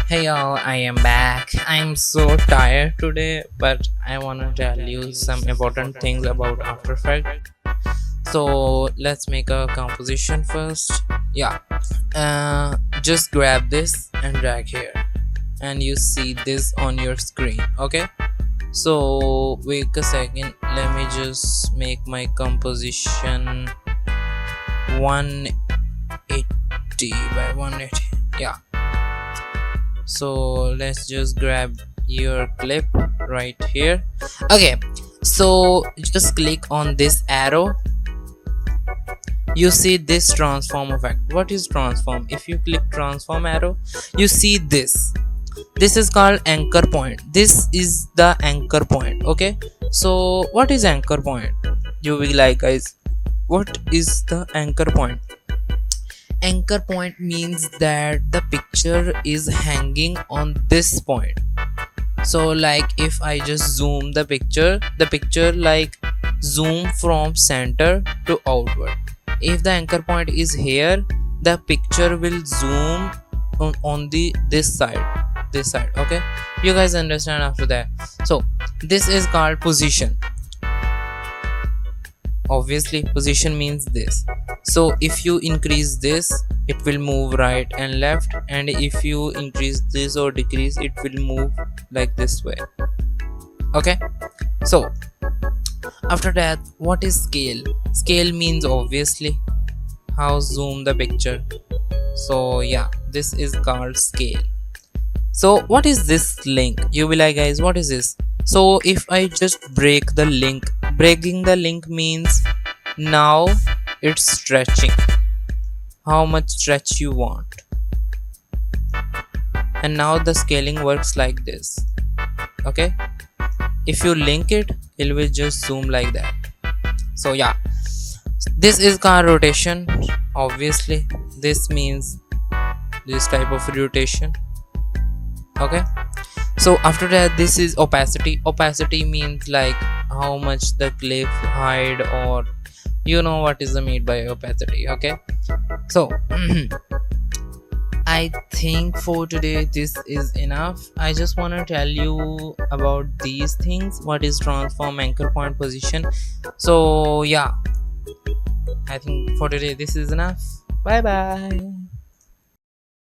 Hey y'all, I am back. I'm so tired today, but I wanna tell you some important things about After Effects. So let's make a composition first. Yeah, just grab this and drag here, and you see this on your screen. Okay. So wait a second. Let me just make my composition 180 by 180. Yeah. So let's just grab your clip right here. Okay, so just click on this arrow. You see this transform effect. What is transform? If you click transform arrow, you see this is called anchor point. This is the anchor point. Okay, so what is anchor point? You will like, guys, what is the anchor point? Anchor point means that the picture is hanging on this point. So like if I just zoom the picture like zoom from center to outward. If the anchor point is here, the picture will zoom on the this side. Okay, you guys understand after that. So this is called position. Obviously position means this. So if you increase this, it will move right and left, and if you increase this or decrease, it will move like this way. Okay, so after that, what is scale? Scale means obviously how zoom the picture. So yeah, this is called scale. So what is this link? You will like, guys, what is this? So if I just break the link, breaking the link means now it's stretching. How much stretch you want. And now the scaling works like this. Okay, if you link it, it will just zoom like that. So yeah, this is called rotation. Obviously this means this type of rotation. Okay, so after that, this is opacity. Opacity means like how much the clip hide, or you know what is the mean by opacity. Okay, so I think for today this is enough. I just want to tell you about these things. What is transform, anchor point, position. So yeah, I think for today this is enough. Bye bye.